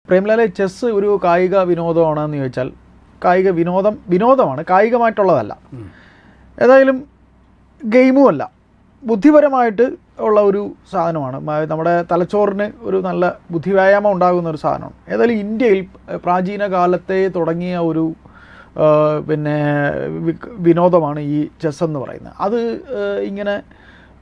പ്രേംലാലെ, chess ഒരു കായിക വിനോദമാണെന്ന് ചോദിച്ചാൽ കായിക വിനോദമാണ്, കായികമായിട്ടുള്ളതല്ല. ഏതായാലും ഗെയിമുമല്ല, ബുദ്ധിപരമായിട്ട് ഉള്ള ഒരു സാധനമാണ്. നമ്മുടെ തലച്ചോറിന് ഒരു നല്ല ബുദ്ധിവ്യായാമം ഉണ്ടാകുന്ന ഒരു സാധനമാണ്. ഏതായാലും ഇന്ത്യയിൽ പ്രാചീന കാലത്തെ തുടങ്ങിയ ഒരു വിനോദമാണ് ഈ ചെസ് എന്ന് പറയുന്നത്. അത് ഇങ്ങനെ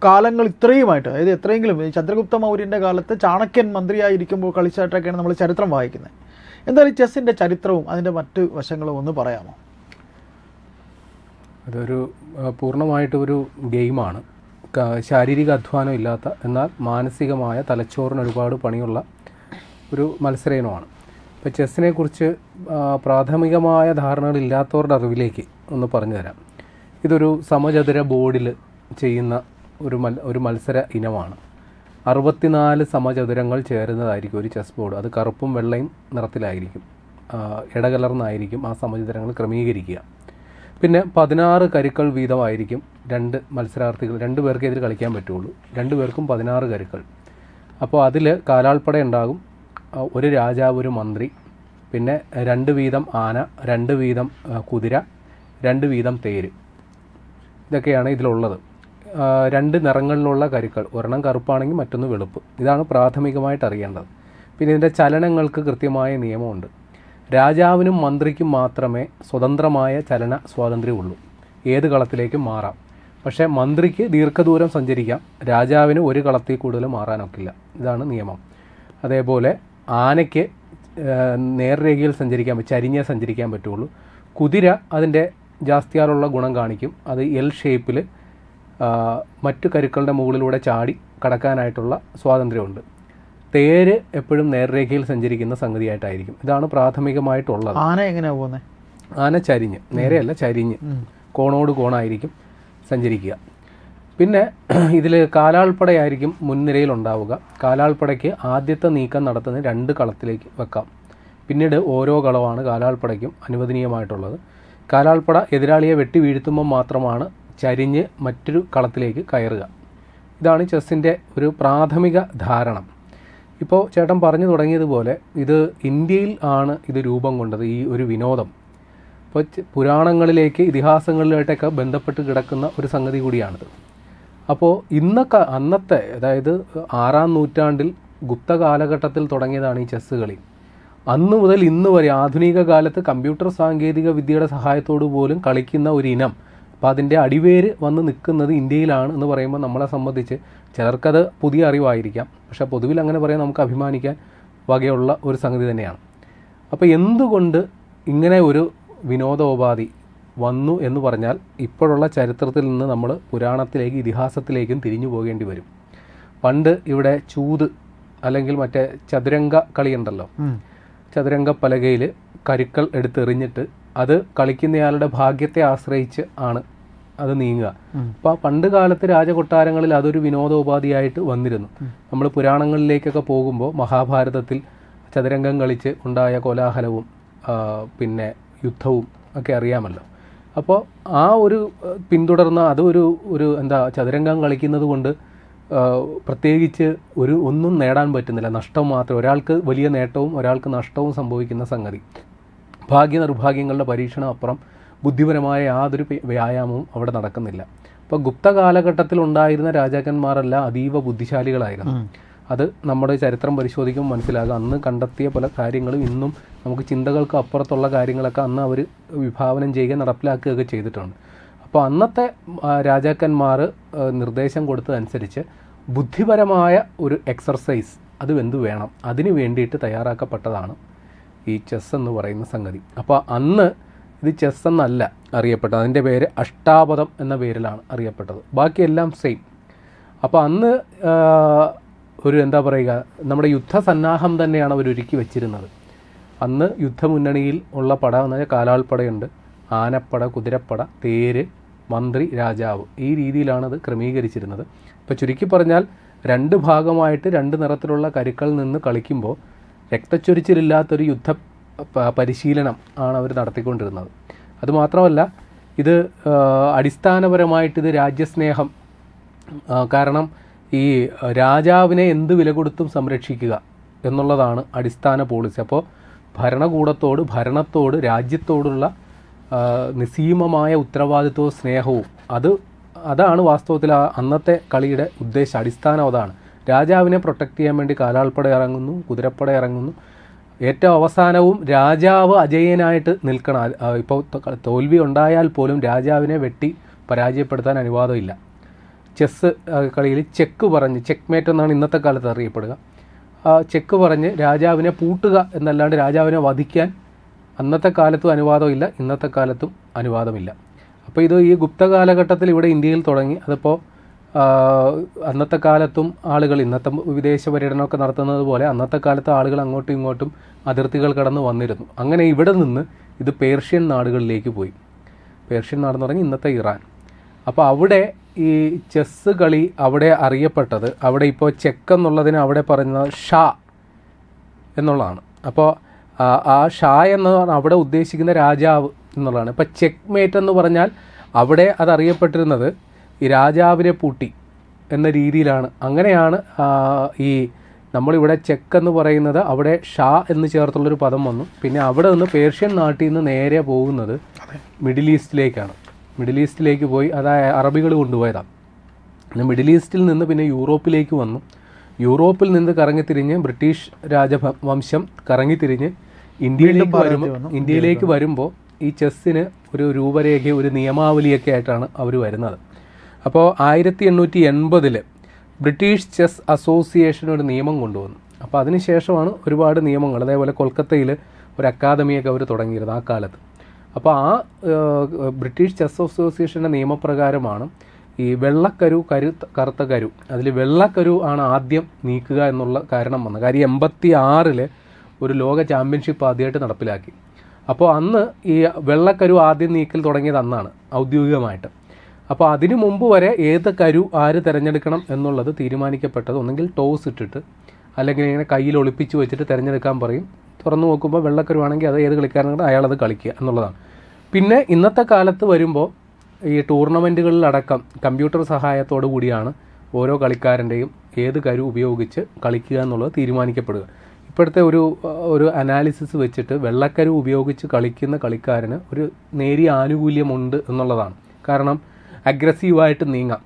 കാലങ്ങൾ ഇത്രയുമായിട്ട്, അതായത് എത്രയെങ്കിലും ചന്ദ്രഗുപ്ത മൗര്യൻ്റെ കാലത്ത് ചാണക്യൻ മന്ത്രിയായിരിക്കുമ്പോൾ കളിച്ചായിട്ടൊക്കെയാണ് നമ്മൾ ചരിത്രം വായിക്കുന്നത്. എന്തായാലും ചെസ്സിൻ്റെ ചരിത്രവും അതിൻ്റെ മറ്റ് വശങ്ങളും ഒന്ന് പറയാമോ? അതൊരു പൂർണ്ണമായിട്ടൊരു ഗെയിമാണ്. ശാരീരിക അധ്വാനം ഇല്ലാത്ത, എന്നാൽ മാനസികമായ, തലച്ചോറിന് ഒരുപാട് പണിയുള്ള ഒരു മത്സര ഇനമാണ്. ഇപ്പോൾ ചെസ്സിനെ കുറിച്ച് പ്രാഥമികമായ ധാരണകളില്ലാത്തവരുടെ അറിവിലേക്ക് ഒന്ന് പറഞ്ഞു തരാം. ഇതൊരു സമചതുര ബോർഡിൽ ചെയ്യുന്ന ഒരു മത്സര ഇനമാണ്. 64 സമചതുരങ്ങൾ ചേരുന്നതായിരിക്കും ഒരു ചെസ് ബോർഡ്. അത് കറുപ്പും വെള്ളയും നിറത്തിലായിരിക്കും, ഇടകലർന്നായിരിക്കും ആ സമചതുരങ്ങൾ ക്രമീകരിക്കുക. പിന്നെ 16 കരുക്കൾ വീതമായിരിക്കും മത്സരാർത്ഥികൾ, 2 പേർക്ക് ഇതിൽ കളിക്കാൻ പറ്റുള്ളൂ. 2 പേർക്കും 16 കരുക്കൾ. അപ്പോൾ അതിൽ കാലാൾപ്പട ഉണ്ടാകും, ഒരു രാജാവ്, ഒരു മന്ത്രി, പിന്നെ 2 വീതം ആന, 2 വീതം കുതിര, 2 വീതം തേര്. ഇതൊക്കെയാണ് ഇതിലുള്ളത്. 2 നിറങ്ങളിലുള്ള കരുക്കൾ, ഒരെണ്ണം കറുപ്പാണെങ്കിൽ മറ്റൊന്ന് വെളുപ്പ്. ഇതാണ് പ്രാഥമികമായിട്ട് അറിയേണ്ടത്. പിന്നെ ഇതിൻ്റെ ചലനങ്ങൾക്ക് കൃത്യമായ നിയമമുണ്ട്. രാജാവിനും മന്ത്രിക്കും മാത്രമേ സ്വതന്ത്രമായ ചലന സ്വാതന്ത്ര്യമുള്ളൂ, ഏത് കളത്തിലേക്കും മാറാം. പക്ഷേ മന്ത്രിക്ക് ദീർഘദൂരം സഞ്ചരിക്കാം, രാജാവിന് ഒരു കളത്തിൽ കൂടുതൽ മാറാനൊക്കില്ല. ഇതാണ് നിയമം. അതേപോലെ ആനയ്ക്ക് നേർരേഖയിൽ ചരിഞ്ഞേ സഞ്ചരിക്കാൻ പറ്റുള്ളൂ. കുതിര അതിൻ്റെ ജാസ്തിയാലുള്ള ഗുണം കാണിക്കും, അത് എൽ ഷേപ്പിൽ മറ്റു കരുക്കളുടെ മുകളിലൂടെ ചാടി കടക്കാനായിട്ടുള്ള സ്വാതന്ത്ര്യമുണ്ട്. തേര് എപ്പോഴും നേർരേഖയിൽ സഞ്ചരിക്കുന്ന സംഗതിയായിട്ടായിരിക്കും. ഇതാണ് പ്രാഥമികമായിട്ടുള്ളത്. ആന എങ്ങനെയാണ് പോകുന്നത്? ആന ചരിഞ്ഞ്, നേരെയല്ല ചരിഞ്ഞ്, കോണോട് കോണായിരിക്കും സഞ്ചരിക്കുക. പിന്നെ ഇതിൽ കാലാൾപ്പടയായിരിക്കും മുൻനിരയിലുണ്ടാവുക. കാലാൾപ്പടയ്ക്ക് ആദ്യത്തെ നീക്കം നടത്തുന്നത് 2 കളത്തിലേക്ക് വെക്കാം. പിന്നീട് ഓരോ കളമാണ് കാലാൾപ്പടയ്ക്കും അനുവദനീയമായിട്ടുള്ളത്. കാലാൾപ്പട എതിരാളിയെ വെട്ടി വീഴ്ത്തുമ്പോൾ മാത്രമാണ് ചരിഞ്ഞ് മറ്റൊരു കളത്തിലേക്ക് കയറുക. ഇതാണ് ചെസ്സിൻ്റെ ഒരു പ്രാഥമിക ധാരണ. ഇപ്പോൾ ചേട്ടൻ പറഞ്ഞു തുടങ്ങിയതുപോലെ ഇത് ഇന്ത്യയിൽ ആണ് ഇത് രൂപം കൊണ്ടത്, ഈ ഒരു വിനോദം. ഇപ്പോൾ പുരാണങ്ങളിലേക്ക്, ഇതിഹാസങ്ങളിലായിട്ടൊക്കെ ബന്ധപ്പെട്ട് കിടക്കുന്ന ഒരു സംഗതി കൂടിയാണിത്. അപ്പോൾ അന്നത്തെ, അതായത് 6-ാം നൂറ്റാണ്ടിൽ ഗുപ്ത കാലഘട്ടത്തിൽ തുടങ്ങിയതാണ് ഈ ചെസ്സ് കളി. അന്ന് മുതൽ ഇന്ന് വരെ ആധുനിക കാലത്ത് കമ്പ്യൂട്ടർ സാങ്കേതിക വിദ്യയുടെ സഹായത്തോടു പോലും കളിക്കുന്ന ഒരു ഇനം. അപ്പോൾ അതിൻ്റെ അടിവേര് വന്ന് നിൽക്കുന്നത് ഇന്ത്യയിലാണ് എന്ന് പറയുമ്പോൾ നമ്മളെ സംബന്ധിച്ച് ചിലർക്കത് പുതിയ അറിവായിരിക്കാം, പക്ഷേ പൊതുവിൽ അങ്ങനെ പറയാൻ നമുക്ക് അഭിമാനിക്കാൻ വകയുള്ള ഒരു സംഗതി തന്നെയാണ്. അപ്പോൾ എന്തുകൊണ്ട് ഇങ്ങനെ ഒരു വിനോദോപാധി വന്നു എന്ന് പറഞ്ഞാൽ, ഇപ്പോഴുള്ള ചരിത്രത്തിൽ നിന്ന് നമ്മൾ പുരാണത്തിലേക്ക്, ഇതിഹാസത്തിലേക്കും തിരിഞ്ഞു പോകേണ്ടി വരും. പണ്ട് ഇവിടെ ചൂത് അല്ലെങ്കിൽ മറ്റേ ചതുരംഗ കളിയുണ്ടല്ലോ, ചതുരംഗ പലകയിൽ കരുക്കൾ എടുത്തെറിഞ്ഞിട്ട് അത് കളിക്കുന്നയാളുടെ ഭാഗ്യത്തെ ആശ്രയിച്ച് ആണ് അത് നീങ്ങുക. അപ്പോൾ പണ്ട് കാലത്ത് രാജകൊട്ടാരങ്ങളിൽ അതൊരു വിനോദോപാധിയായിട്ട് വന്നിരുന്നു. നമ്മൾ പുരാണങ്ങളിലേക്കൊക്കെ പോകുമ്പോൾ മഹാഭാരതത്തിൽ ചതുരംഗം കളിച്ച് ഉണ്ടായ കോലാഹലവും പിന്നെ യുദ്ധവും ഒക്കെ അറിയാമല്ലോ. അപ്പോൾ ആ ഒരു പിന്തുടർന്ന ഒരു ചതുരംഗം കളിക്കുന്നത് കൊണ്ട് പ്രത്യേകിച്ച് ഒന്നും നേടാൻ പറ്റുന്നില്ല, നഷ്ടം മാത്രം. ഒരാൾക്ക് വലിയ നേട്ടവും ഒരാൾക്ക് നഷ്ടവും സംഭവിക്കുന്ന സംഗതി. ഭാഗ്യ നിർഭാഗ്യങ്ങളുടെ പരീക്ഷണം അപ്പുറം ബുദ്ധിപരമായ യാതൊരു വ്യായാമവും അവിടെ നടക്കുന്നില്ല. അപ്പോൾ ഗുപ്ത കാലഘട്ടത്തിൽ ഉണ്ടായിരുന്ന രാജാക്കന്മാരെല്ലാം അതീവ ബുദ്ധിശാലികളായിരുന്നു. അത് നമ്മുടെ ചരിത്രം പരിശോധിക്കുമ്പോൾ മനസ്സിലാകും. അന്ന് കണ്ടെത്തിയ പല കാര്യങ്ങളും ഇന്നും നമുക്ക് ചിന്തകൾക്ക് അപ്പുറത്തുള്ള കാര്യങ്ങളൊക്കെ അന്ന് അവർ വിഭാവനം ചെയ്യുക, നടപ്പിലാക്കുകയൊക്കെ ചെയ്തിട്ടുണ്ട്. അപ്പോൾ അന്നത്തെ രാജാക്കന്മാർ നിർദ്ദേശം കൊടുത്തതനുസരിച്ച് ബുദ്ധിപരമായ ഒരു എക്സർസൈസ് അത് വേണം, അതിന് വേണ്ടിയിട്ട് തയ്യാറാക്കപ്പെട്ടതാണ് ഈ ചെസ് എന്ന് പറയുന്ന സംഗതി. അപ്പോൾ അന്ന് ഇത് ചെസ് എന്നല്ല അറിയപ്പെട്ടത്, അതിൻ്റെ പേര് അഷ്ടാപദം എന്ന പേരിലാണ് അറിയപ്പെട്ടത്. ബാക്കിയെല്ലാം സെയിം. അപ്പോൾ അന്ന് ഒരു നമ്മുടെ യുദ്ധസന്നാഹം തന്നെയാണ് അവർ ഒരുക്കി വെച്ചിരുന്നത്. അന്ന് യുദ്ധമുന്നണിയിൽ ഉള്ള പട എന്ന് പറഞ്ഞാൽ കാലാൾപ്പടയുണ്ട്, ആനപ്പട, കുതിരപ്പട, തേര്, മന്ത്രി, രാജാവ്. ഈ രീതിയിലാണത് ക്രമീകരിച്ചിരുന്നത്. ഇപ്പോൾ ചുരുക്കി പറഞ്ഞാൽ 2 ഭാഗമായിട്ട് 2 നിറത്തിലുള്ള കരുക്കളിൽ നിന്ന് കളിക്കുമ്പോൾ രക്തച്ചൊരിച്ചിലില്ലാത്തൊരു യുദ്ധ പരിശീലനം ആണ് അവർ നടത്തിക്കൊണ്ടിരുന്നത്. അതുമാത്രമല്ല, ഇത് അടിസ്ഥാനപരമായിട്ടിത് രാജ്യസ്നേഹം, കാരണം ഈ രാജാവിനെ എന്ത് വില കൊടുത്തും സംരക്ഷിക്കുക എന്നുള്ളതാണ് അടിസ്ഥാന പോളിസി. അപ്പോൾ ഭരണത്തോട് രാജ്യത്തോടുള്ള നിസ്സീമമായ ഉത്തരവാദിത്വവും സ്നേഹവും അതാണ് വാസ്തവത്തിൽ അന്നത്തെ കളിയുടെ ഉദ്ദേശം, അടിസ്ഥാനം അതാണ്. രാജാവിനെ പ്രൊട്ടക്റ്റ് ചെയ്യാൻ വേണ്ടി കാലാൾപ്പട ഇറങ്ങുന്നു, കുതിരപ്പട ഇറങ്ങുന്നു. ഏറ്റവും അവസാനവും രാജാവ് അജയ്യനായിട്ട് നിൽക്കണം. ഇപ്പോൾ തോൽവി ഉണ്ടായാൽ പോലും രാജാവിനെ വെട്ടി പരാജയപ്പെടുത്താൻ അനുവാദമില്ല. ചെസ്സ് കളിയിൽ ചെക്ക്മേറ്റ് എന്നാണ് ഇന്നത്തെ കാലത്ത് അറിയപ്പെടുക. ചെക്ക് പറഞ്ഞ് രാജാവിനെ പൂട്ടുക എന്നല്ലാണ്ട് രാജാവിനെ വധിക്കാൻ അന്നത്തെ കാലത്തും അനുവാദമില്ല, ഇന്നത്തെ കാലത്തും അനുവാദമില്ല. അപ്പോൾ ഈ ഗുപ്ത കാലഘട്ടത്തിൽ ഇവിടെ ഇന്ത്യയിൽ തുടങ്ങി. അതിപ്പോൾ അന്നത്തെ കാലത്തും ആളുകൾ ഇന്നത്തെ വിദേശ പര്യടനമൊക്കെ നടത്തുന്നത് പോലെ അന്നത്തെ കാലത്ത് ആളുകൾ അങ്ങോട്ടും ഇങ്ങോട്ടും അതിർത്തികൾ കടന്ന് വന്നിരുന്നു. അങ്ങനെ ഇവിടെ നിന്ന് ഇത് പേർഷ്യൻ നാടുകളിലേക്ക് പോയി. പേർഷ്യൻ നാടെന്ന് പറഞ്ഞാൽ ഇന്നത്തെ ഇറാൻ. അപ്പോൾ അവിടെ ഈ ചെസ്സ് കളി അവിടെ അറിയപ്പെട്ടത്, അവിടെ ഇപ്പോൾ ചെക്ക് എന്നുള്ളതിന് അവിടെ പറയുന്നത് ഷാ എന്നുള്ളതാണ്. അപ്പോൾ ആ ഷാ എന്ന് പറഞ്ഞാൽ അവിടെ ഉദ്ദേശിക്കുന്ന രാജാവ് എന്നുള്ളതാണ്. ഇപ്പോൾ ചെക്ക് മേറ്റ് എന്ന് പറഞ്ഞാൽ അവിടെ അതറിയപ്പെട്ടിരുന്നത് ഈ രാജാവിനെ പൂട്ടി എന്ന രീതിയിലാണ്. അങ്ങനെയാണ് ഈ നമ്മളിവിടെ ചെക്ക് എന്ന് പറയുന്നത് അവിടെ ഷാ എന്ന് ചേർത്തുള്ളൊരു പദം വന്നു. പിന്നെ അവിടെ നിന്ന് പേർഷ്യൻ നാട്ടിൽ നിന്ന് നേരെ പോകുന്നത് മിഡിൽ ഈസ്റ്റിലേക്കാണ്. മിഡിൽ ഈസ്റ്റിലേക്ക് പോയി, അതായത് അറബികൾ കൊണ്ടുപോയതാണ്. പിന്നെ മിഡിൽ ഈസ്റ്റിൽ നിന്ന് പിന്നെ യൂറോപ്പിലേക്ക് വന്നു. യൂറോപ്പിൽ നിന്ന് കറങ്ങിത്തിരിഞ്ഞ് ബ്രിട്ടീഷ് രാജവംശം കറങ്ങിത്തിരിഞ്ഞ് ഇന്ത്യയിലേക്ക് വരുമ്പോൾ ഈ ചെസ്സിന് ഒരു രൂപരേഖ, ഒരു നിയമാവലിയൊക്കെ ആയിട്ടാണ് അവർ വരുന്നത്. അപ്പോൾ 1880 ബ്രിട്ടീഷ് ചെസ് അസോസിയേഷൻ ഒരു നിയമം കൊണ്ടുവന്നു. അപ്പോൾ അതിനുശേഷമാണ് ഒരുപാട് നിയമങ്ങൾ, അതേപോലെ കൊൽക്കത്തയിൽ ഒരു അക്കാദമിയൊക്കെ അവർ തുടങ്ങിയിരുന്നത് ആ കാലത്ത്. അപ്പോൾ ആ ബ്രിട്ടീഷ് ചെസ് അസോസിയേഷൻ്റെ നിയമപ്രകാരമാണ് ഈ വെള്ളക്കരു, കറുത്ത കരു, അതിൽ വെള്ളക്കരു ആണ് ആദ്യം നീക്കുക എന്നുള്ള കാരണം വന്നത്. കാര്യം 86 ഒരു ലോക ചാമ്പ്യൻഷിപ്പ് ആദ്യമായിട്ട് നടപ്പിലാക്കി. അപ്പോൾ അന്ന് ഈ വെള്ളക്കരു ആദ്യം നീക്കൽ തുടങ്ങിയത് അന്നാണ് ഔദ്യോഗികമായിട്ട്. അപ്പോൾ അതിനു മുമ്പ് വരെ ഏത് കരു ആര് തിരഞ്ഞെടുക്കണം എന്നുള്ളത് തീരുമാനിക്കപ്പെട്ടത് ഒന്നെങ്കിൽ ടോസ് ഇട്ടിട്ട് അല്ലെങ്കിൽ ഇങ്ങനെ കയ്യിൽ ഒളിപ്പിച്ച് വെച്ചിട്ട് തിരഞ്ഞെടുക്കാൻ പറയും. തുറന്നു നോക്കുമ്പോൾ വെള്ളക്കരു ആണെങ്കിൽ അത് ഏത് കളിക്കാരനാണ് അയാളത് കളിക്കുക എന്നുള്ളതാണ്. പിന്നെ ഇന്നത്തെ കാലത്ത് വരുമ്പോൾ ഈ ടൂർണമെൻറ്റുകളിലടക്കം കമ്പ്യൂട്ടർ സഹായത്തോടു കൂടിയാണ് ഓരോ കളിക്കാരൻ്റെയും ഏത് കരു ഉപയോഗിച്ച് കളിക്കുക എന്നുള്ളത് തീരുമാനിക്കപ്പെടുക. ഇപ്പോഴത്തെ ഒരു അനാലിസിസ് വെച്ചിട്ട് വെള്ളക്കരു ഉപയോഗിച്ച് കളിക്കുന്ന കളിക്കാരന് ഒരു നേരിയ ആനുകൂല്യമുണ്ട് എന്നുള്ളതാണ്. കാരണം അഗ്രസീവായിട്ട് നീങ്ങാം,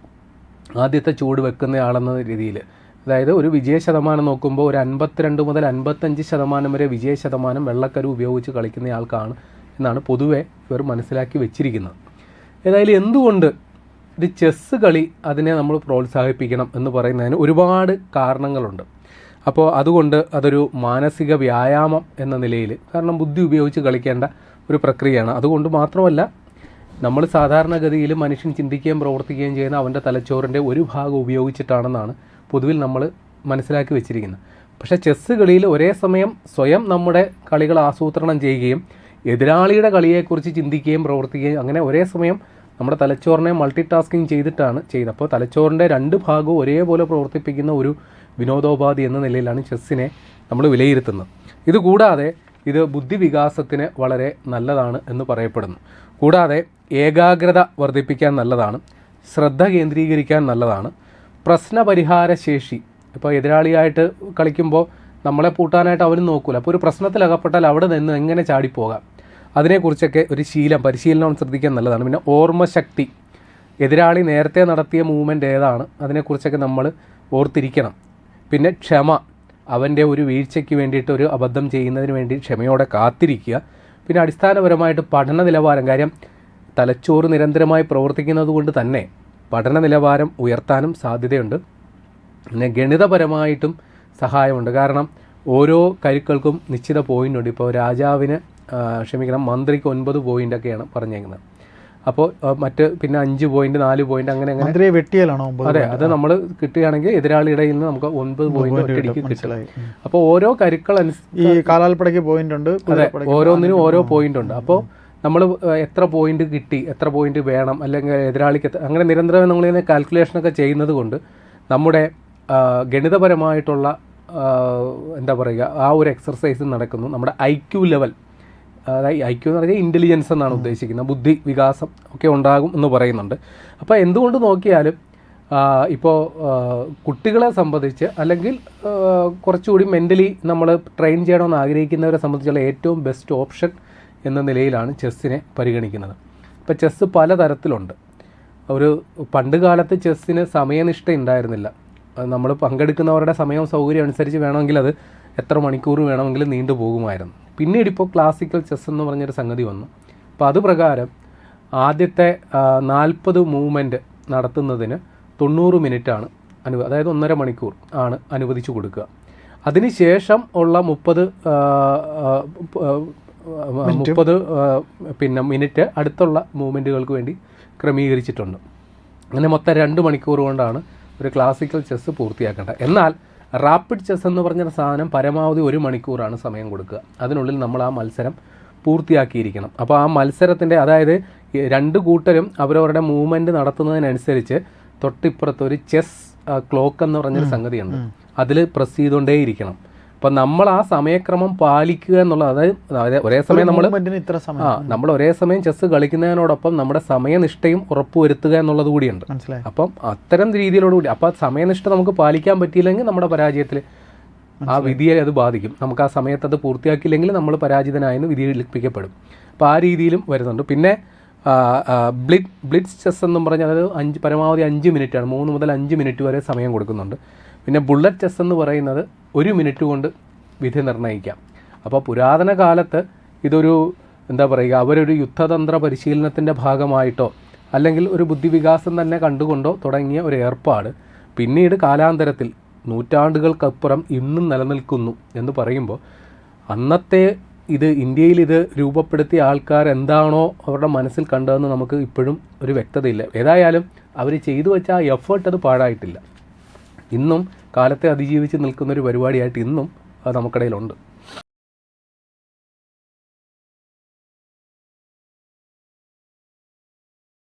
ആദ്യത്തെ ചൂട് വെക്കുന്നയാളെന്ന രീതിയിൽ. അതായത് ഒരു വിജയ ശതമാനം നോക്കുമ്പോൾ ഒരു 52 മുതൽ 55% വരെ വിജയ ശതമാനം വെള്ളക്കരു ഉപയോഗിച്ച് കളിക്കുന്നയാൾക്കാണ് എന്നാണ് പൊതുവെ ഇവർ മനസ്സിലാക്കി വെച്ചിരിക്കുന്നത്. ഏതായാലും എന്തുകൊണ്ട് ഒരു ചെസ്സ് കളി അതിനെ നമ്മൾ പ്രോത്സാഹിപ്പിക്കണം എന്ന് പറയുന്നതിന് ഒരുപാട് കാരണങ്ങളുണ്ട്. അപ്പോൾ അതുകൊണ്ട് അതൊരു മാനസിക വ്യായാമം എന്ന നിലയിൽ, കാരണം ബുദ്ധി ഉപയോഗിച്ച് കളിക്കേണ്ട ഒരു പ്രക്രിയയാണ്. അതുകൊണ്ട് മാത്രമല്ല, നമ്മൾ സാധാരണഗതിയിൽ മനുഷ്യൻ ചിന്തിക്കുകയും പ്രവർത്തിക്കുകയും ചെയ്യുന്ന അവൻ്റെ തലച്ചോറിൻ്റെ ഒരു ഭാഗം ഉപയോഗിച്ചിട്ടാണെന്നാണ് പൊതുവിൽ നമ്മൾ മനസ്സിലാക്കി വെച്ചിരിക്കുന്നത്. പക്ഷേ ചെസ്സ് കളിയിൽ ഒരേ സമയം സ്വയം നമ്മുടെ കളികൾ ആസൂത്രണം ചെയ്യുകയും എതിരാളിയുടെ കളിയെക്കുറിച്ച് ചിന്തിക്കുകയും പ്രവർത്തിക്കുകയും അങ്ങനെ ഒരേ സമയം നമ്മുടെ തലച്ചോറിനെ മൾട്ടി ടാസ്കിങ് ചെയ്തിട്ടാണ് ചെയ്യുന്നത്. അപ്പോൾ തലച്ചോറിൻ്റെ രണ്ട് ഭാഗവും ഒരേപോലെ പ്രവർത്തിപ്പിക്കുന്ന ഒരു വിനോദോപാധി എന്ന നിലയിലാണ് ചെസ്സിനെ നമ്മൾ വിലയിരുത്തുന്നത്. ഇതുകൂടാതെ ഇത് ബുദ്ധിവികാസത്തിന് വളരെ നല്ലതാണ് എന്ന് പറയപ്പെടുന്നു. കൂടാതെ ഏകാഗ്രത വർദ്ധിപ്പിക്കാൻ നല്ലതാണ്, ശ്രദ്ധ കേന്ദ്രീകരിക്കാൻ നല്ലതാണ്, പ്രശ്നപരിഹാര ശേഷി. ഇപ്പോൾ എതിരാളിയായിട്ട് കളിക്കുമ്പോൾ നമ്മളെ പൂട്ടാനായിട്ട് അവനും നോക്കൂല. അപ്പോൾ ഒരു പ്രശ്നത്തിലകപ്പെട്ടാൽ അവിടെ നിന്ന് എങ്ങനെ ചാടിപ്പോകാം, അതിനെക്കുറിച്ചൊക്കെ ഒരു പരിശീലനം ശ്രദ്ധിക്കാൻ നല്ലതാണ്. പിന്നെ ഓർമ്മശക്തി, എതിരാളി നേരത്തെ നടത്തിയ മൂവ്മെൻറ്റ് ഏതാണ് അതിനെക്കുറിച്ചൊക്കെ നമ്മൾ ഓർത്തിരിക്കണം. പിന്നെ ക്ഷമ, അവൻ്റെ ഒരു വീഴ്ചയ്ക്ക് വേണ്ടിയിട്ട്, ഒരു അബദ്ധം ചെയ്യുന്നതിന് വേണ്ടി ക്ഷമയോടെ കാത്തിരിക്കുക. പിന്നെ അടിസ്ഥാനപരമായിട്ട് പഠന നിലവാരം, കാര്യം തലച്ചോറ് നിരന്തരമായി പ്രവർത്തിക്കുന്നത് കൊണ്ട് തന്നെ പഠന നിലവാരം ഉയർത്താനും സാധ്യതയുണ്ട്. പിന്നെ ഗണിതപരമായിട്ടും സഹായമുണ്ട്. കാരണം ഓരോ കരുക്കൾക്കും നിശ്ചിത പോയിൻ്റ് ഉണ്ട്. ഇപ്പോൾ മന്ത്രിക്ക് 9 പോയിൻ്റൊക്കെയാണ് പറഞ്ഞേക്കുന്നത്. അപ്പോൾ പിന്നെ 5 പോയിന്റ് 4 പോയിന്റ് അങ്ങനെ വെട്ടിയാലാണോ? അതെ, അത് നമ്മൾ കിട്ടുകയാണെങ്കിൽ എതിരാളിയുടെ നിന്ന് നമുക്ക് 9 പോയിന്റ് ഒറ്റയടിക്ക് കിട്ടും. അപ്പോൾ ഓരോ കരുക്കൾ ഈ കാലാൽപ്പടയ്ക്ക് പോയിന്റ് ഉണ്ട്. അതെ, ഓരോന്നിനും ഓരോ പോയിന്റ് ഉണ്ട്. അപ്പോൾ നമ്മൾ എത്ര പോയിന്റ് കിട്ടി, എത്ര പോയിന്റ് വേണം, അല്ലെങ്കിൽ എതിരാളിക്ക് അങ്ങനെ നിരന്തരം നമ്മളിങ്ങനെ കാൽക്കുലേഷനൊക്കെ ചെയ്യുന്നത് കൊണ്ട് നമ്മുടെ ഗണിതപരമായിട്ടുള്ള എന്താ പറയുക ആ ഒരു എക്സർസൈസ് നടക്കുന്നു. നമ്മുടെ IQ ലെവൽ, അതായത് IQ എന്ന് പറഞ്ഞാൽ ഇൻ്റലിജൻസ് എന്നാണ് ഉദ്ദേശിക്കുന്നത്, ബുദ്ധി വികാസം ഒക്കെ ഉണ്ടാകും എന്ന് പറയുന്നുണ്ട്. അപ്പോൾ എന്തുകൊണ്ട് നോക്കിയാലും ഇപ്പോൾ കുട്ടികളെ സംബന്ധിച്ച് അല്ലെങ്കിൽ കുറച്ചുകൂടി മെൻ്റലി നമ്മൾ ട്രെയിൻ ചെയ്യണമെന്ന് ആഗ്രഹിക്കുന്നവരെ സംബന്ധിച്ചുള്ള ഏറ്റവും ബെസ്റ്റ് ഓപ്ഷൻ എന്ന നിലയിലാണ് ചെസ്സിനെ പരിഗണിക്കുന്നത്. ഇപ്പോൾ ചെസ്സ് പലതരത്തിലുണ്ട്. ഒരു പണ്ട് കാലത്ത് ചെസ്സിന് സമയനിഷ്ഠ ഉണ്ടായിരുന്നില്ല. നമ്മൾ പങ്കെടുക്കുന്നവരുടെ സമയവും സൗകര്യം അനുസരിച്ച് വേണമെങ്കിൽ അത് എത്ര മണിക്കൂർ വേണമെങ്കിലും നീണ്ടു പോകുമായിരുന്നു. പിന്നീട് ഇപ്പോൾ ക്ലാസിക്കൽ ചെസ് എന്ന് പറഞ്ഞൊരു സംഗതി വന്നു. അപ്പോൾ അത് പ്രകാരം ആദ്യത്തെ 40 മൂവ്മെൻറ്റ് നടത്തുന്നതിന് 90 മിനിറ്റാണ് അതായത് 1.5 മണിക്കൂർ ആണ് അനുവദിച്ചു കൊടുക്കുക. അതിനുശേഷം ഉള്ള 30 മിനിറ്റ് അടുത്തുള്ള മൂവ്മെൻറ്റുകൾക്ക് വേണ്ടി ക്രമീകരിച്ചിട്ടുണ്ട്. അങ്ങനെ മൊത്തം 2 മണിക്കൂർ കൊണ്ടാണ് ഒരു ക്ലാസിക്കൽ ചെസ്സ് പൂർത്തിയാക്കേണ്ടത്. എന്നാൽ റാപ്പിഡ് ചെസ് എന്ന് പറഞ്ഞൊരു സാധനം പരമാവധി 1 മണിക്കൂറാണ് സമയം കൊടുക്കുക. അതിനുള്ളിൽ നമ്മൾ ആ മത്സരം പൂർത്തിയാക്കിയിരിക്കണം. അപ്പോൾ ആ മത്സരത്തിൻ്റെ അതായത് 2 കൂട്ടരും അവരവരുടെ മൂവ്മെൻറ്റ് നടത്തുന്നതിനനുസരിച്ച് തൊട്ടിപ്പുറത്ത് ഒരു ചെസ് ക്ലോക്ക് എന്ന് പറഞ്ഞൊരു സംഗതിയുണ്ട്. അതിൽ പ്രസ് ചെയ്തുകൊണ്ടേയിരിക്കണം. അപ്പം നമ്മൾ ആ സമയക്രമം പാലിക്കുക എന്നുള്ളത്, അതായത് ഒരേ സമയം നമ്മൾ ഒരേ സമയം ചെസ്സ് കളിക്കുന്നതിനോടൊപ്പം നമ്മുടെ സമയനിഷ്ഠയും ഉറപ്പുവരുത്തുക എന്നുള്ളത് കൂടിയുണ്ട്. അപ്പം അത്തരം രീതിയിലോടുകൂടി അപ്പം സമയനിഷ്ഠ നമുക്ക് പാലിക്കാൻ പറ്റിയില്ലെങ്കിൽ നമ്മുടെ പരാജയത്തിൽ ആ വിധിയെ അത് ബാധിക്കും. നമുക്ക് ആ സമയത്ത് അത് പൂർത്തിയാക്കിയില്ലെങ്കിൽ നമ്മൾ പരാജിതനായെന്ന് വിധിയിലിപ്പിക്കപ്പെടും. അപ്പോൾ ആ രീതിയിലും വരുന്നുണ്ട്. പിന്നെ ബ്ലിറ്റ്സ് ചെസ് എന്നും പറഞ്ഞാൽ അത് പരമാവധി 5 മിനിറ്റാണ്. 3 മുതൽ 5 മിനിറ്റ് വരെ സമയം കൊടുക്കുന്നുണ്ട്. പിന്നെ ബുള്ളറ്റ് ചെസ് എന്ന് പറയുന്നത് 1 മിനിറ്റ് കൊണ്ട് വിധി നിർണ്ണയിക്കാം. അപ്പോൾ പുരാതന കാലത്ത് ഇതൊരു എന്താ പറയുക, അവരൊരു യുദ്ധതന്ത്ര പരിശീലനത്തിൻ്റെ ഭാഗമായിട്ടോ അല്ലെങ്കിൽ ഒരു ബുദ്ധിവികാസം തന്നെ കണ്ടുകൊണ്ടോ തുടങ്ങിയ ഒരു ഏർപ്പാട് പിന്നീട് കാലാന്തരത്തിൽ നൂറ്റാണ്ടുകൾക്കപ്പുറം ഇന്നും നിലനിൽക്കുന്നു എന്ന് പറയുമ്പോൾ അന്നത്തെ ഇന്ത്യയിൽ ഇത് രൂപപ്പെടുത്തിയ ആൾക്കാർ എന്താണോ അവരുടെ മനസ്സിൽ കണ്ടതെന്ന് നമുക്ക് ഇപ്പോഴും ഒരു വ്യക്തതയില്ല. ഏതായാലും അവർ ചെയ്തു വെച്ച ആ എഫേർട്ട് അത് പാഴായിട്ടില്ല. ഇന്നും കാലത്തെ അതിജീവിച്ച് നിൽക്കുന്നൊരു പരിപാടിയായിട്ട് ഇന്നും അത് നമുക്കിടയിലുണ്ട്.